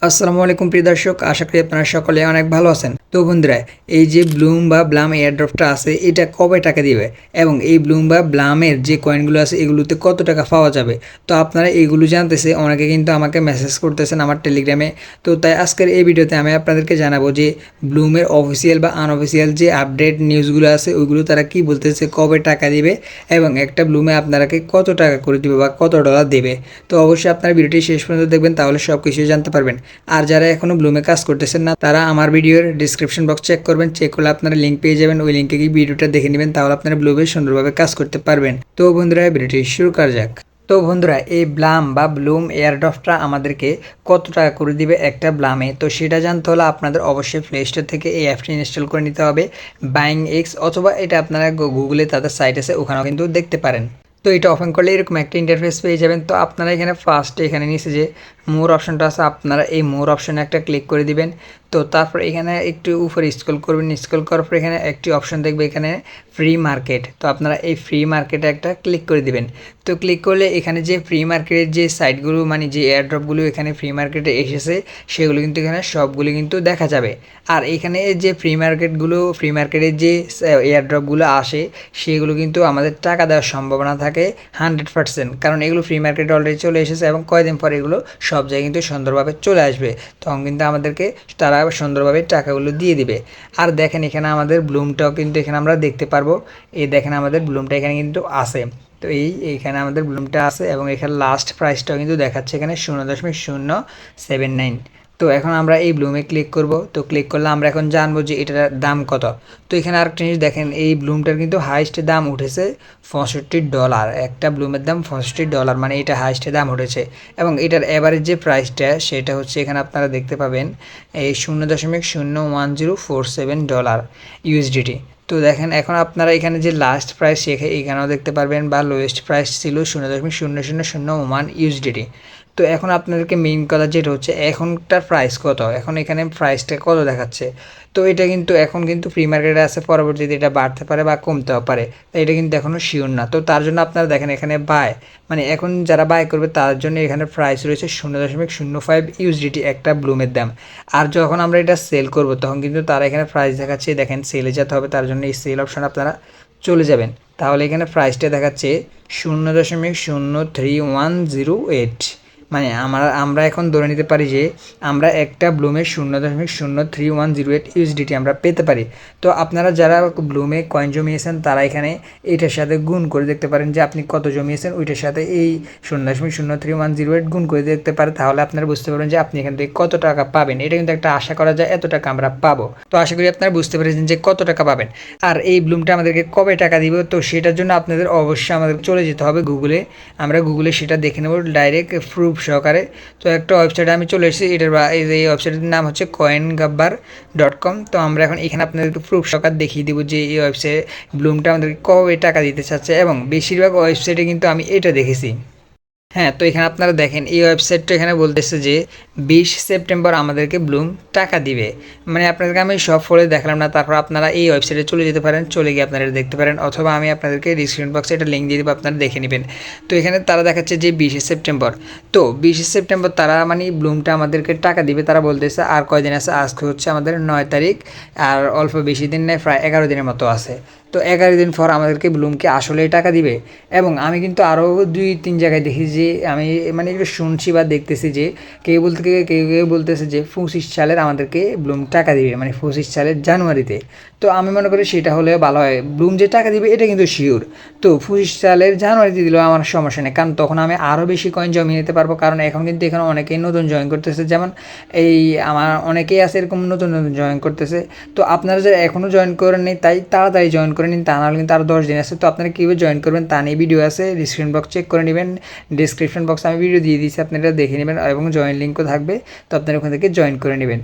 আসসালামু আলাইকুম প্রিয় দর্শক, আশা করি আপনারা সকলে অনেক ভালো আছেন। তো বন্ধুরা, এই যে ব্লুম বা ব্লাম এয়ারড্রপটা আছে, এটা কবে টাকা দিবে এবং এই ব্লুম বা ব্লামের যে কয়েনগুলো আছে এগুলোতে কত টাকা পাওয়া যাবে, তো আপনারা এইগুলো জানতেছে অনেকে কিন্তু আমাকে মেসেজ করতেছেন আমার টেলিগ্রামে। তো তাই আজকের এই ভিডিওতে আমি আপনাদেরকে জানাবো যে ব্লুমের অফিসিয়াল বা আনঅফিসিয়াল যে আপডেট নিউজগুলো আছে ওইগুলো তারা কি বলতেছে, কবে টাকা দিবে এবং একটা ব্লুমে আপনারাকে কত টাকা করে দিবে বা কত ডলার দেবে। তো অবশ্যই আপনারা ভিডিওটি শেষ পর্যন্ত দেখবেন, তাহলে সব কিছুই জানতে পারবেন। আর যারা এখনও ব্লুমে কাজ করতেছেন না তারা আমার ভিডিওর ডিসক্রিপশন বক্স চেক করবেন, চেক করলে আপনারা লিঙ্ক পেয়ে যাবেন, ওই লিঙ্কে গিয়ে ভিডিওটা দেখে নেবেন, তাহলে আপনারা ব্লুমে সুন্দরভাবে কাজ করতে পারবেন। তো বন্ধুরা, ভিডিওটি শুরু করা যাক। তো বন্ধুরা, এই ব্লাম বা ব্লুম এয়ারড্রপটা আমাদেরকে কত টাকা করে দিবে একটা ব্লামে, তো সেটা জানতে হলে আপনাদের অবশ্যই প্লে স্টোর থেকে এই অ্যাপটি ইনস্টল করে নিতে হবে, বাইং এক্স, অথবা এটা আপনারা গুগলে তাদের সাইট আছে ওখানেও কিন্তু দেখতে পারেন। তো এটা ওপেন করলে এরকম একটা ইন্টারফেস পেয়ে যাবেন। তো আপনারা এখানে ফার্স্টে এখানে নিচে যে মোর অপশনটা আছে, আপনারা এই মোর অপশনে একটা ক্লিক করে দিবেন। তো তারপর এখানে একটু উপরে স্ক্রল করবেন, স্ক্রল করার পর এখানে একটি অপশন দেখবে এখানে ফ্রি মার্কেট, তো আপনারা এই ফ্রি মার্কেটে একটা ক্লিক করে দিবেন। তো ক্লিক করলে এখানে যে ফ্রি মার্কেটের যে সাইটগুলো মানে যে এয়ারড্রপগুলো এখানে ফ্রি মার্কেটে এসেছে সেগুলো কিন্তু এখানে সবগুলো কিন্তু দেখা যাবে। আর এখানে যে ফ্রি মার্কেটের যে এয়ারড্রপগুলো আসে সেগুলো কিন্তু আমাদের টাকা দেওয়ার সম্ভাবনা থাকে 100%, কারণ এগুলো ফ্রি মার্কেটে অলরেডি চলে এসেছে এবং কয়েকদিন পর এগুলো সব জায়গায় কিন্তু সুন্দরভাবে চলে আসবে, তখন কিন্তু আমাদেরকে তারা সুন্দরভাবে টাকাগুলো দিয়ে দিবে। আর দেখেন এখানে আমাদের ব্লুমটাও কিন্তু এখানে আমরা দেখতে পারবো, এই দেখেন আমাদের ব্লুমটা এখানে কিন্তু আছে। তো এইখানে আমাদের ব্লুমটা আছে এবং এখানে লাস্ট প্রাইসটাও কিন্তু দেখাচ্ছে এখানে 0.079। তো এখন আমরা এই ব্লুমে ক্লিক করব। তো ক্লিক করলে আমরা এখন জানবো যে এটার দাম কত। তো এখানে আরেকটা জিনিস দেখেন, এই ব্লুমটার কিন্তু হাইস্ট দাম উঠেছে $65। একটা ব্লুমের দাম $65, মানে এটা হাইস্ট দাম উঠেছে। এবং এটার এভারেজ যে প্রাইসটা সেটা হচ্ছে এখানে আপনারা দেখতে পাবেন এই $0.01047 ইউএসডিটি। তো দেখেন এখন আপনারা এখানে যে লাস্ট প্রাইস এখানেও দেখতে পারবেন, বা লোয়েস্ট প্রাইস ছিল 0.0001 ইউএসডিটি। তো এখন আপনাদেরকে মেইন কথা যেটা হচ্ছে এখনটার প্রাইস কত, এখন এখানে প্রাইসটা কত দেখাচ্ছে। তো এটা কিন্তু এখন কিন্তু ফ্রি মার্কেটে আছে, পরবর্তীতে এটা বাড়তে পারে বা কমতেও পারে, তাই এটা কিন্তু এখনও শিওর না। তো তার জন্য আপনারা দেখেন এখানে বাই, মানে এখন যারা বাই করবে তার জন্য এখানে প্রাইস রয়েছে 0.05 ইউএসডিটি একটা ব্লুমের দাম। আর যখন আমরা এটা সেল করব তখন কিন্তু তারা এখানে প্রাইস দেখাচ্ছে, দেখেন সেলে যেতে হবে, তার জন্য এই সেল অপশন আপনারা চলে যাবেন। তাহলে এখানে প্রাইসটা দেখাচ্ছে 0.03108, মানে আমরা এখন ধরে নিতে পারি যে আমরা একটা ব্লুমের 0.03108 ইউএসডিটি আমরা পেতে পারি। তো আপনারা যারা ব্লুমে কয়েন জমিয়েছেন তারা এখানে এটার সাথে গুণ করে দেখতে পারেন যে আপনি কত জমিয়েছেন, ওইটার সাথে এই 0.03108 গুণ করে দেখতে পারে, তাহলে আপনারা বুঝতে পারবেন যে আপনি এখান থেকে কত টাকা পাবেন। এটা কিন্তু একটা আশা করা যায় এত টাকা আমরা পাবো। তো আশা করি আপনারা বুঝতে পেরেছেন যে কত টাকা পাবেন। আর এই ব্লুমটা আমাদেরকে কবে টাকা দিবে, তো সেটার জন্য আপনাদের অবশ্যই আমাদের চলে যেতে হবে গুগলে। আমরা গুগলে সেটা দেখে নেব ডাইরেক্ট প্রুফ সহকারে। তো একটা ওয়েবসাইটে আমি চলে এসেছি, এই ওয়েবসাইটের নাম হচ্ছে coingabbar.com। তো আমরা এখন এখানে আপনাদেরকে প্রুফ সহকারে দেখিয়ে দেবো যে এই ওয়েবসাইটে ব্লুমটা আমাদেরকে কবে টাকা দিতে চাচ্ছে, এবং বেশিরভাগ ওয়েবসাইটে কিন্তু আমি এটা দেখেছি। হ্যাঁ, তো এখানে আপনারা দেখেন এই ওয়েবসাইটটা এখানে বলতেছে যে 20 সেপ্টেম্বর আমাদেরকে ব্লুম টাকা দিবে। মানে আপনাদেরকে আমি সব ফলে দেখালাম না, তারপর আপনারা এই ওয়েবসাইটে চলে যেতে পারেন, চলে গিয়ে আপনারা দেখতে পারেন, অথবা আমি আপনাদেরকে ডিসক্রিপশন বক্সে একটা লিঙ্ক দিয়ে দেবো, আপনারা দেখে নেবেন। তো এখানে তারা দেখাচ্ছে যে 20 সেপ্টেম্বর, তো 20 সেপ্টেম্বর তারা মানে ব্লুমটা আমাদেরকে টাকা দিবে, তারা বলতেছে আর কয়দিন আছে, আজকে হচ্ছে আমাদের 9 তারিখ, আর অল্প বেশি দিন নেই, প্রায় 11 দিনের মতো আছে। তো 11 দিন পর আমাদেরকে ব্লুমকে আসলেই টাকা দিবে। এবং আমি কিন্তু আরও 2-3 জায়গায় দেখি যে আমি মানে একটু শুনছি বা দেখতেছি যে কেউ বলতেছে যে 25 সালের আমাদেরকে ব্লুম টাকা দিবে, মানে 25 সালের জানুয়ারিতে। তো আমি মনে করি সেটা হলে ভালো হয়, ব্লুম যে টাকা দিবে এটা কিন্তু শিওর। তো 25 সালের জানুয়ারিতে দিলেও আমার সমস্যা নেই, কারণ তখন আমি আরও বেশি কয়েন জমিয়ে নিতে পারবো, কারণ এখন কিন্তু এখানে অনেকেই নতুন জয়েন করতেছে, যেমন এই আমার অনেকেই আছে এরকম নতুন জয়েন করতেছে। তো আপনারা যারা এখনও জয়েন করেন নি তাই তাড়াতাড়ি জয়েন করে নিন, তা নাহলে কিন্তু আরও 10 দিন আছে। তো আপনারা কীভাবে জয়েন করবেন তা নিয়ে ভিডিও আছে, ডিসক্রিপশন বক্স চেক করে নেবেন, ডিসক্রিপশন বক্সে আমি ভিডিও দিয়ে দিয়েছি, আপনারা দেখে নেবেন এবং জয়েন লিঙ্কও থাকবে, তো আপনারা ওখান থেকে জয়েন করে নেবেন।